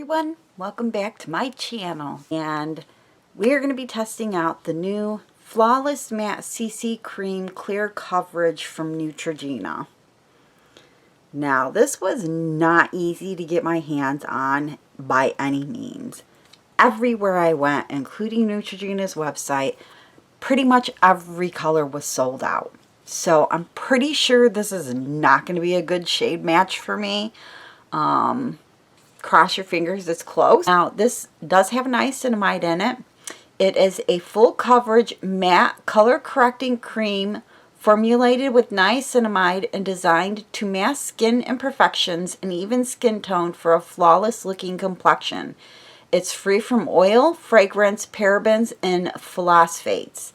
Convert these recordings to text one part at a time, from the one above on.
everyone, welcome back to my channel, and we're going to be testing out the new Flawless Matte CC Cream Clear Coverage from Neutrogena. Now this was not easy to get my hands on by any means. Everywhere I went, including Neutrogena's website, pretty much every color was sold out. So I'm pretty sure this is not going to be a good shade match for me. Cross your fingers, it's close. Now this does have niacinamide in it. It is a full coverage matte color correcting cream formulated with niacinamide and designed to mask skin imperfections and even skin tone for a flawless looking complexion. It's free from oil, fragrance, parabens, and phosphates.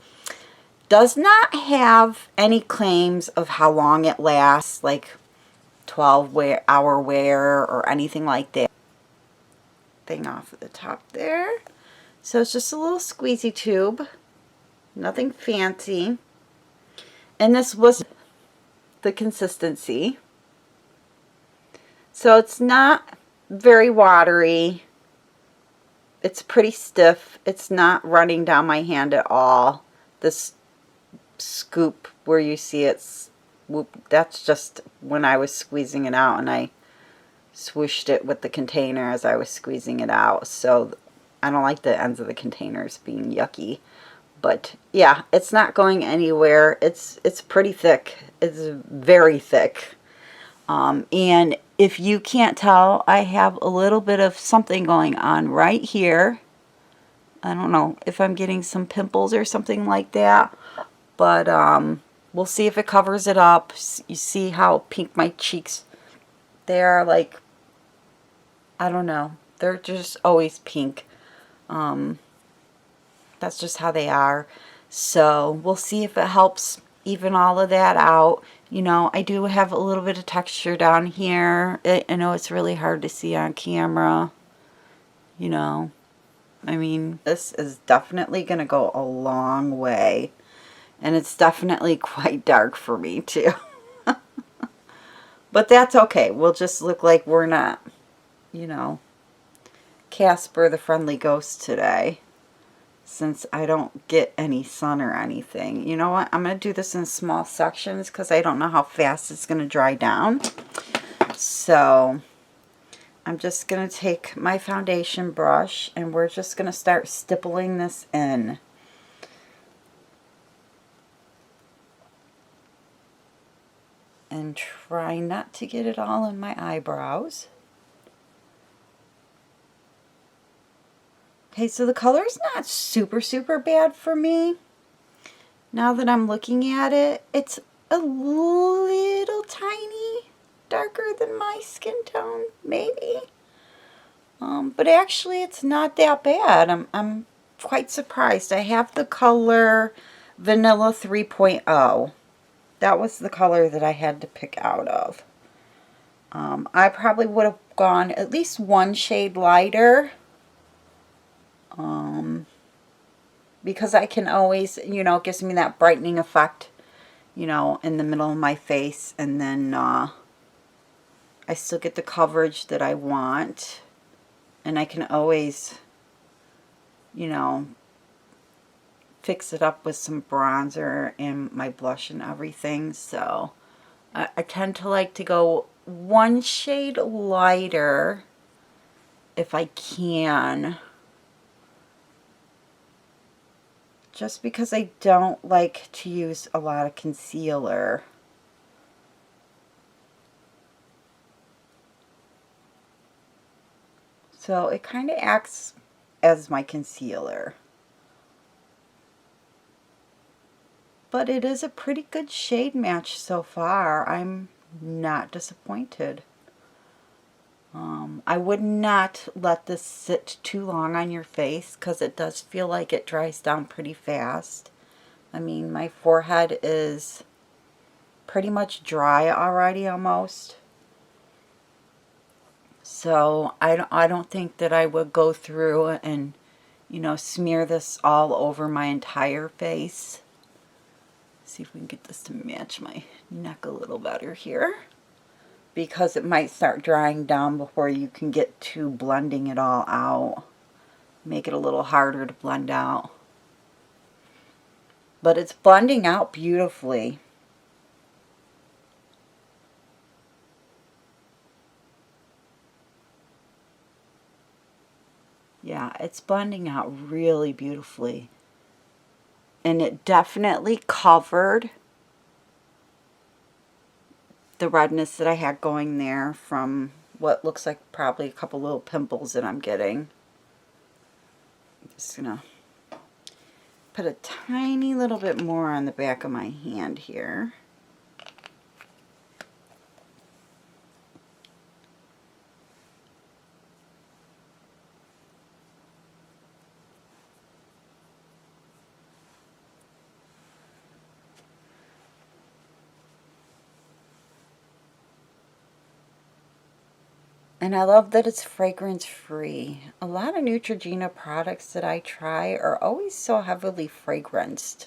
Does not have any claims of how long it lasts, like 12-hour wear or anything like that. Thing off at the top there. So it's just a little squeezy tube, nothing fancy. And this was the consistency. So it's not very watery. It's pretty stiff. It's not running down my hand at all. This scoop where you see it's, that's just when I was squeezing it out, and I swooshed it with the container as I was squeezing it out. So I don't like the ends of the containers being yucky. But yeah, it's not going anywhere. It's pretty thick. It's very thick. And if you can't tell, I have a little bit of something going on right here. I don't know if I'm getting some pimples or something like that. But we'll see if it covers it up. You see how pink my cheeks, they are, like, I don't know. They're just always pink. That's just how they are. So we'll see if it helps even all of that out. You know, I do have a little bit of texture down here. I know it's really hard to see on camera. You know, I mean, this is definitely going to go a long way. And it's definitely quite dark for me too. But that's okay. We'll just look like we're not, you know, Casper the Friendly Ghost today, since I don't get any sun or anything. You know what? I'm going to do this in small sections because I don't know how fast it's going to dry down. So I'm just going to take my foundation brush and we're just going to start stippling this in. And try not to get it all in my eyebrows. Okay, so the color's not super bad for me. Now that I'm looking at it, it's a little tiny darker than my skin tone, maybe. But actually it's not that bad. I'm quite surprised. I have the color Vanilla 3.0. That was the color that I had to pick out of. I probably would have gone at least one shade lighter. Because I can always, you know, it gives me that brightening effect, you know, in the middle of my face. And then I still get the coverage that I want. And I can always, you know, fix it up with some bronzer and my blush and everything. So I tend to like to go one shade lighter if I can, just because I don't like to use a lot of concealer. So it kind of acts as my concealer. But it is a pretty good shade match so far. I'm not disappointed. I would not let this sit too long on your face because it does feel like it dries down pretty fast. I mean, my forehead is pretty much dry already almost. So I don't think that I would go through and, you know, smear this all over my entire face. See if we can get this to match my neck a little better here. because it might start drying down before you can get to blending it all out. Make it a little harder to blend out. But it's blending out beautifully. Yeah, it's blending out really beautifully. And it definitely covered the redness that I had going there from what looks like probably a couple little pimples that I'm getting. I'm just gonna put a tiny little bit more on the back of my hand here. And I love that it's fragrance free. A lot of Neutrogena products that I try are always so heavily fragranced.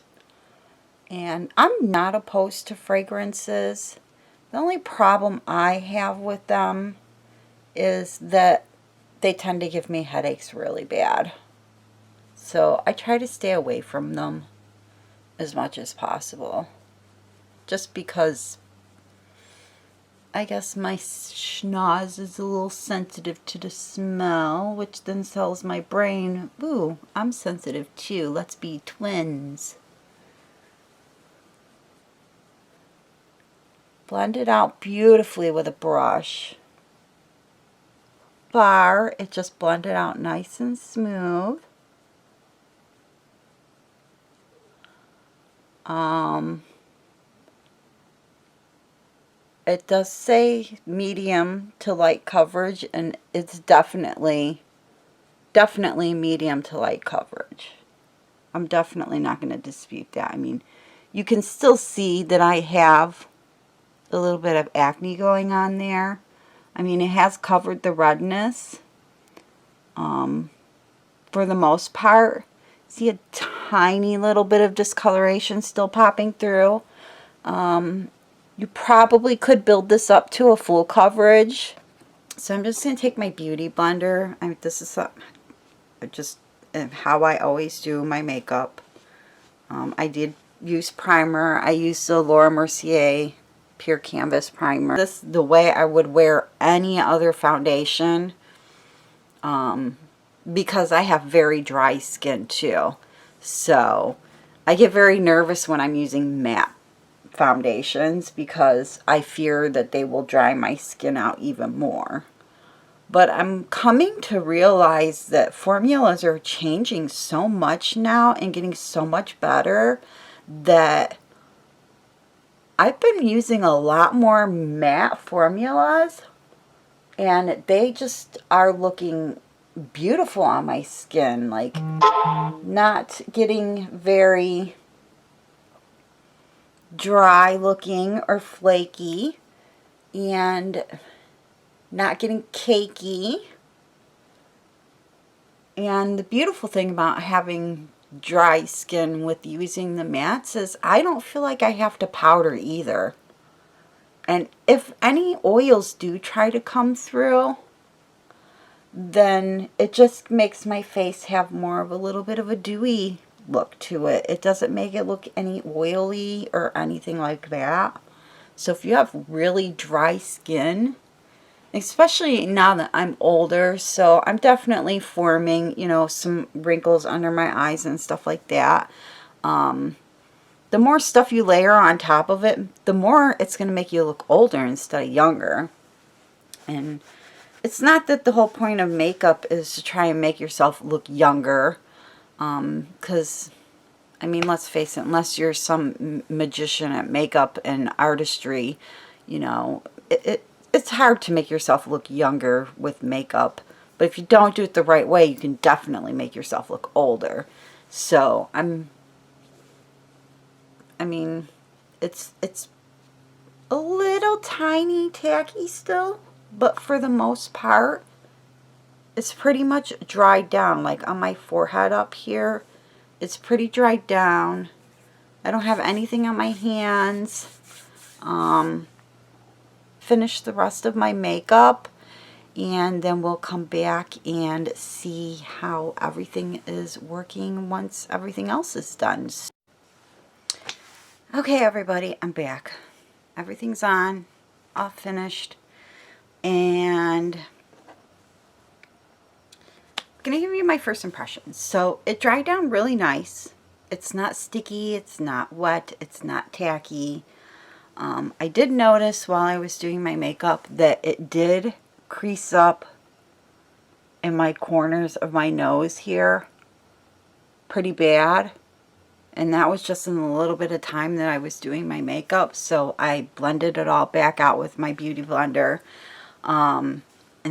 And I'm not opposed to fragrances. The only problem I have with them is that they tend to give me headaches really bad. So I try to stay away from them as much as possible. Just because I guess my schnoz is a little sensitive to the smell, which then tells my brain, ooh, I'm sensitive too. Let's be twins. Blend it out beautifully with a brush. Bar, it just blended out nice and smooth. It does say medium to light coverage, and it's definitely medium to light coverage. I'm definitely not going to dispute that. I mean, you can still see that I have a little bit of acne going on there. I mean, it has covered the redness for the most part. See a tiny little bit of discoloration still popping through. You probably could build this up to a full coverage. So I'm just going to take my beauty blender. This is just how I always do my makeup. I did use primer. I used the Laura Mercier Pure Canvas Primer. This is the way I would wear any other foundation because I have very dry skin too. So I get very nervous when I'm using matte foundations because I fear that they will dry my skin out even more. But I'm coming to realize that formulas are changing so much now and getting so much better that I've been using a lot more matte formulas and they just are looking beautiful on my skin. Like, not getting very dry looking or flaky, and not getting cakey. And the beautiful thing about having dry skin with using the mattes is I don't feel like I have to powder either. And if any oils do try to come through, then it just makes my face have more of a little bit of a dewy look to it. It doesn't make it look any oily or anything like that. So if you have really dry skin, especially now that I'm older, so I'm definitely forming, you know, some wrinkles under my eyes and stuff like that. The more stuff you layer on top of it, the more it's going to make you look older instead of younger. And it's not that the whole point of makeup is to try and make yourself look younger. Because, I mean, let's face it, unless you're some magician at makeup and artistry, you know, it's hard to make yourself look younger with makeup. But if you don't do it the right way, you can definitely make yourself look older. So, I mean, it's a little tiny tacky still, but for the most part, it's pretty much dried down. Like on my forehead up here, it's pretty dried down. I don't have anything on my hands. finish the rest of my makeup, and then we'll come back and see how everything is working once everything else is done. Okay, everybody, I'm back. Everything's on, all finished, and I'm going to give you my first impressions. So it dried down really nice. It's not sticky, it's not wet, it's not tacky. I did notice while I was doing my makeup that it did crease up in my corners of my nose here pretty bad. And that was just in a little bit of time that I was doing my makeup. So I blended it all back out with my beauty blender and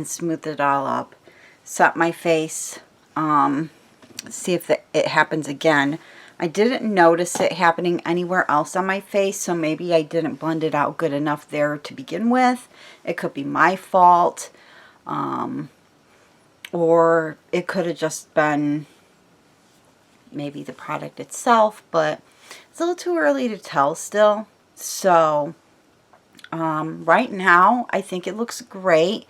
smoothed it all up. Set my face, see if it happens again. I didn't notice it happening anywhere else on my face, so maybe I didn't blend it out good enough there to begin with. It could be my fault, or it could have just been maybe the product itself, but it's a little too early to tell still. So right now I think it looks great.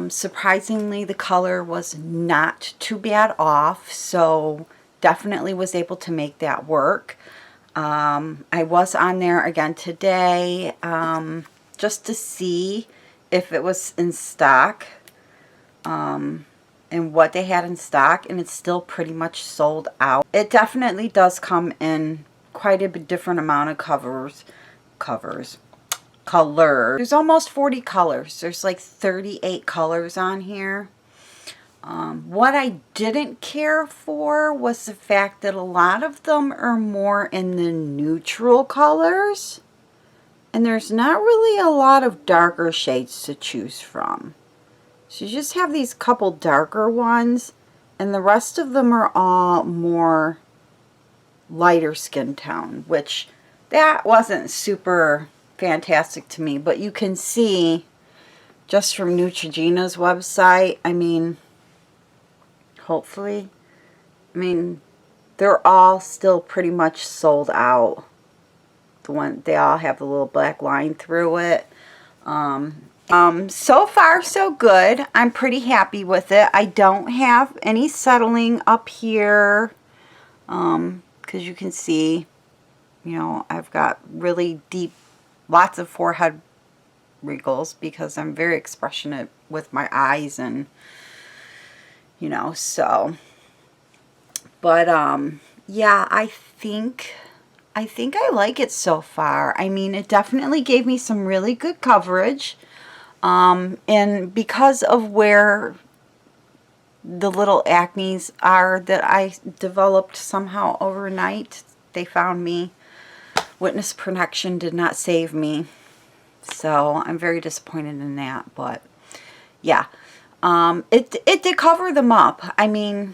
Surprisingly, the color was not too bad off, so definitely was able to make that work. I was on there again today just to see if it was in stock and what they had in stock, and it's still pretty much sold out. It definitely does come in quite a bit different amount of colors. There's almost 40 colors. There's like 38 colors on here. What I didn't care for was the fact that a lot of them are more in the neutral colors, and there's not really a lot of darker shades to choose from. So you just have these couple darker ones, and the rest of them are all more lighter skin tone, which that wasn't super fantastic to me, but you can see just from Neutrogena's website, I mean, hopefully, I mean, they're all still pretty much sold out. They all have the little black line through it. So far so good. I'm pretty happy with it. I don't have any settling up here, because you can see, you know, I've got really deep, lots of forehead wrinkles because I'm very expressionate with my eyes, and you know, so, but yeah, I think I like it so far. I mean, it definitely gave me some really good coverage, and because of where the little acnes are that I developed somehow overnight, they found me. Witness protection did not save me, so I'm very disappointed in that. But yeah, it did cover them up. I mean,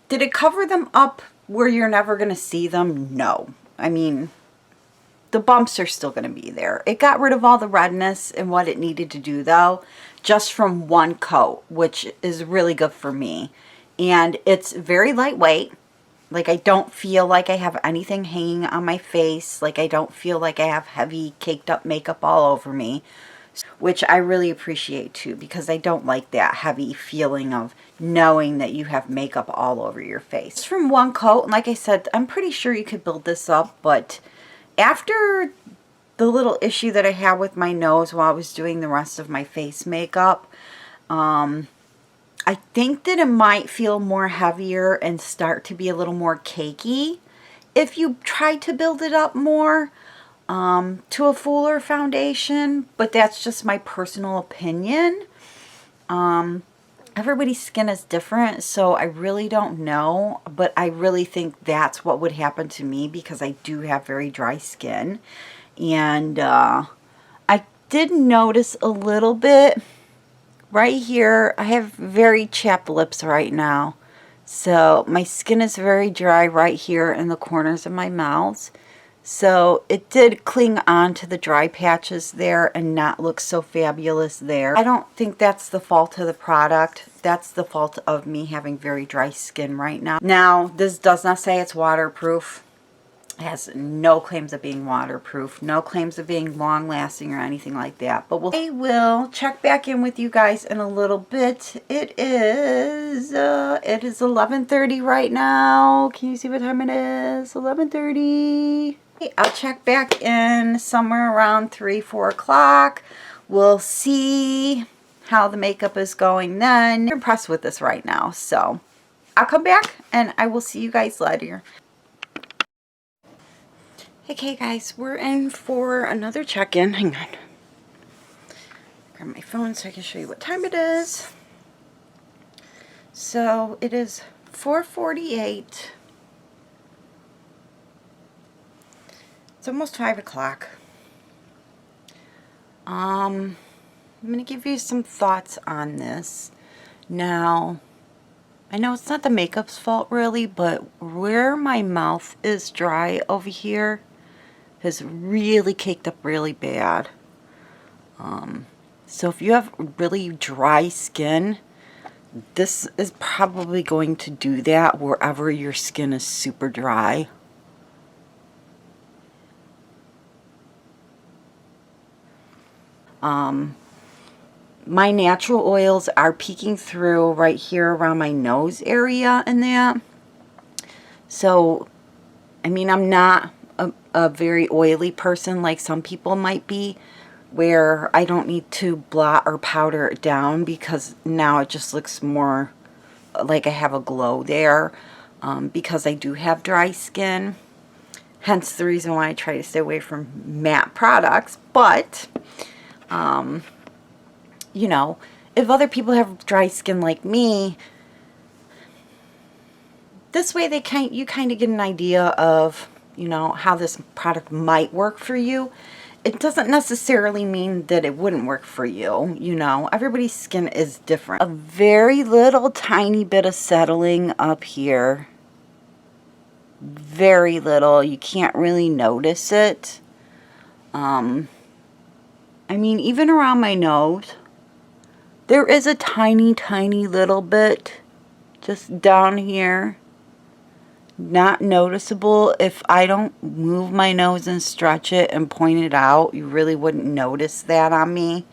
did it cover them up where you're never going to see them? No. I mean, the bumps are still going to be there. It got rid of all the redness and what it needed to do, though, just from one coat, which is really good for me. And it's very lightweight. Like, I don't feel like I have anything hanging on my face. Like, I don't feel like I have heavy, caked up makeup all over me, which I really appreciate, too, because I don't like that heavy feeling of knowing that you have makeup all over your face. It's from one coat, and like I said, I'm pretty sure you could build this up, but after the little issue that I had with my nose while I was doing the rest of my face makeup, I think that it might feel more heavier and start to be a little more cakey if you try to build it up more to a fuller foundation, but that's just my personal opinion. Everybody's skin is different, so I really don't know, but I really think that's what would happen to me because I do have very dry skin. And I did notice a little bit right here. I have very chapped lips right now, so my skin is very dry right here in the corners of my mouth. So it did cling on to the dry patches there and not look so fabulous there. I don't think that's the fault of the product. That's the fault of me having very dry skin right now. Now, this does not say it's waterproof. It has no claims of being waterproof, no claims of being long lasting or anything like that. But I will check back in with you guys in a little bit. It is 11:30 right now. Can you see what time it is? 11:30. I'll check back in somewhere around 3, 4 o'clock. We'll see how the makeup is going then. I'm impressed with this right now. So I'll come back and I will see you guys later. Okay guys, we're in for another check-in. Hang on. Grab my phone so I can show you what time it is. So it is 4:48. It's almost 5 o'clock. I'm going to give you some thoughts on this. Now, I know it's not the makeup's fault really, but where my mouth is dry over here has really caked up really bad. So if you have really dry skin, this is probably going to do that wherever your skin is super dry. My natural oils are peeking through right here around my nose area and that. So, I mean, I'm not a very oily person like some people might be, where I don't need to blot or powder it down because now it just looks more like I have a glow there, because I do have dry skin. Hence the reason why I try to stay away from matte products. But you know, if other people have dry skin like me, this way you kind of get an idea of, you know, how this product might work for you. It doesn't necessarily mean that it wouldn't work for you. You know, everybody's skin is different. A very little tiny bit of settling up here. Very little. You can't really notice it. I mean, even around my nose, there is a tiny, tiny little bit just down here. Not noticeable. If I don't move my nose and stretch it and point it out, you really wouldn't notice that on me.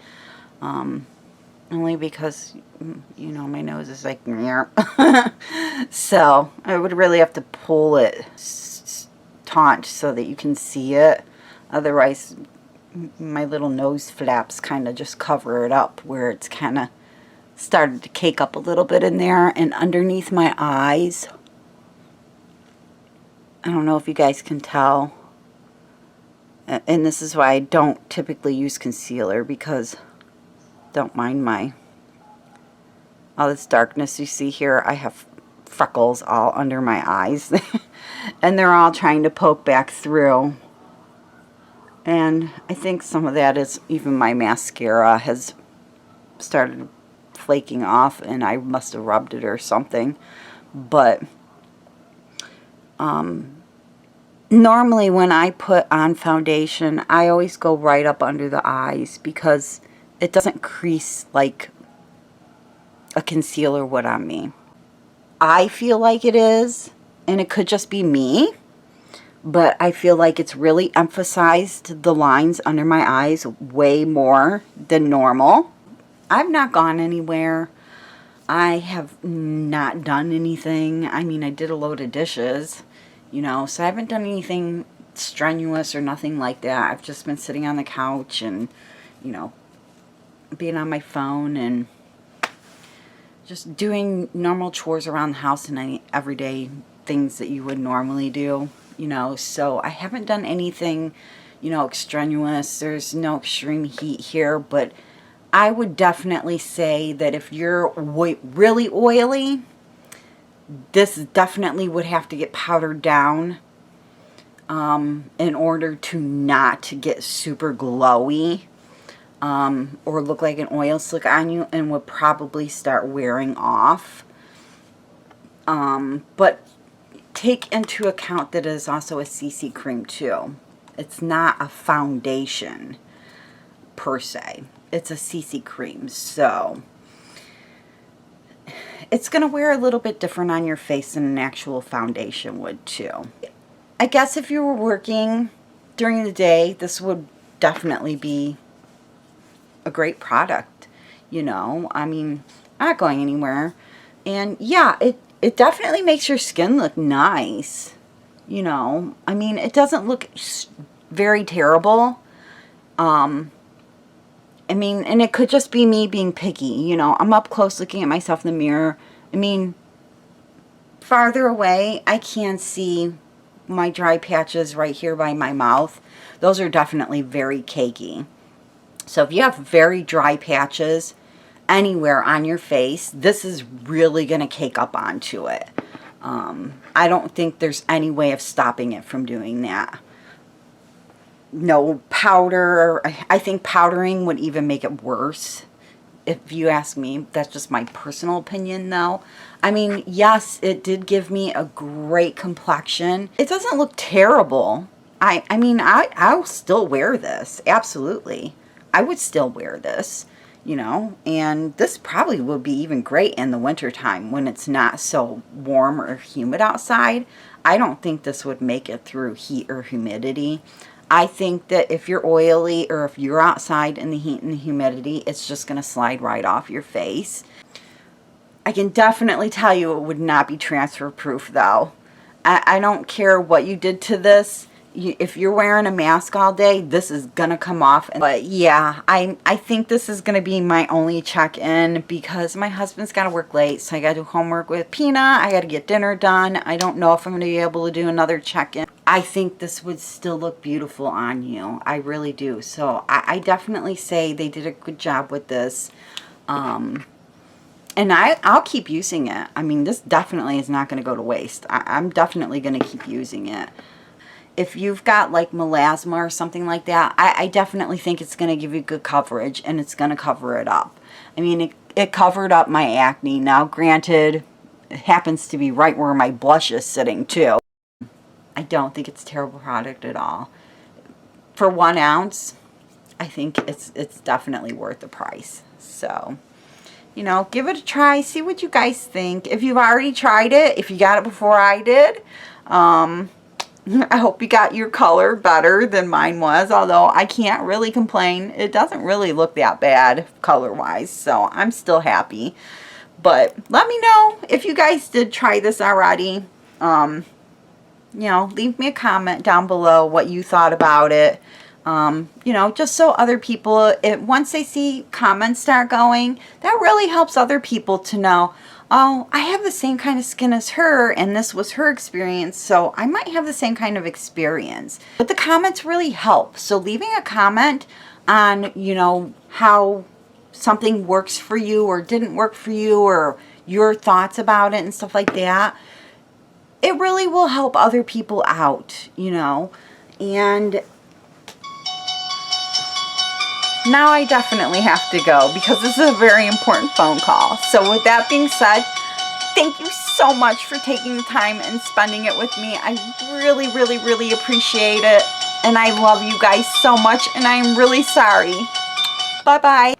Only because, you know, my nose is like, so I would really have to pull it taut so that you can see it. Otherwise, my little nose flaps kind of just cover it up where it's kind of started to cake up a little bit in there. And underneath my eyes, I don't know if you guys can tell, and this is why I don't typically use concealer, because don't mind all this darkness you see here. I have freckles all under my eyes and they're all trying to poke back through. And I think some of that is even my mascara has started flaking off and I must have rubbed it or something. But normally when I put on foundation, I always go right up under the eyes because it doesn't crease like a concealer would on me. I feel like it is, and it could just be me, but I feel like it's really emphasized the lines under my eyes way more than normal. I've not gone anywhere. I have not done anything. I mean, I did a load of dishes, you know, so I haven't done anything strenuous or nothing like that. I've just been sitting on the couch and, you know, being on my phone and just doing normal chores around the house and any everyday things that you would normally do, you know. So I haven't done anything, you know, extraneous. There's no extreme heat here, but I would definitely say that if you're really oily, this definitely would have to get powdered down in order to not get super glowy or look like an oil slick on you, and would probably start wearing off. But take into account that it is also a CC cream too. It's not a foundation per se. It's a CC cream, so it's going to wear a little bit different on your face than an actual foundation would too. I guess if you were working during the day, this would definitely be a great product. You know, I mean, I'm not going anywhere. And yeah, it definitely makes your skin look nice. You know, I mean, it doesn't look very terrible. I mean, and it could just be me being picky. You know, I'm up close looking at myself in the mirror. I mean, farther away, I can see my dry patches right here by my mouth. Those are definitely very cakey. So if you have very dry patches anywhere on your face, this is really going to cake up onto it. I don't think there's any way of stopping it from doing that. No powder. I think powdering would even make it worse, if you ask me. That's just my personal opinion, though. I mean, yes, it did give me a great complexion. It doesn't look terrible. I mean, I'll still wear this. Absolutely. I would still wear this, you know. And this probably would be even great in the wintertime when it's not so warm or humid outside. I don't think this would make it through heat or humidity. I think that if you're oily or if you're outside in the heat and the humidity, it's just going to slide right off your face. I can definitely tell you it would not be transfer proof, though. I don't care what you did to this. If you're wearing a mask all day, this is going to come off. But yeah, I think this is going to be my only check-in because my husband's got to work late. So I got to do homework with Pina. I got to get dinner done. I don't know if I'm going to be able to do another check-in. I think this would still look beautiful on you. I really do. So I definitely say they did a good job with this. And I'll keep using it. I mean, this definitely is not going to go to waste. I'm definitely going to keep using it. If you've got like melasma or something like that, I definitely think it's going to give you good coverage and it's going to cover it up. I mean, it covered up my acne. Now, granted, it happens to be right where my blush is sitting too. I don't think it's a terrible product at all. For 1 ounce, I think it's definitely worth the price. So, you know, give it a try. See what you guys think. If you've already tried it, if you got it before I did, I hope you got your color better than mine was, although I can't really complain. It doesn't really look that bad color-wise, so I'm still happy. But let me know if you guys did try this already. You know, leave me a comment down below what you thought about it. You know, just so other people, once they see comments start going, that really helps other people to know, oh, I have the same kind of skin as her, and this was her experience, so I might have the same kind of experience. But the comments really help. So leaving a comment on, you know, how something works for you or didn't work for you, or your thoughts about it and stuff like that, it really will help other people out, you know. And now I definitely have to go because this is a very important phone call. So with that being said, thank you so much for taking the time and spending it with me. I really, really, really appreciate it. And I love you guys so much, and I'm really sorry. Bye-bye.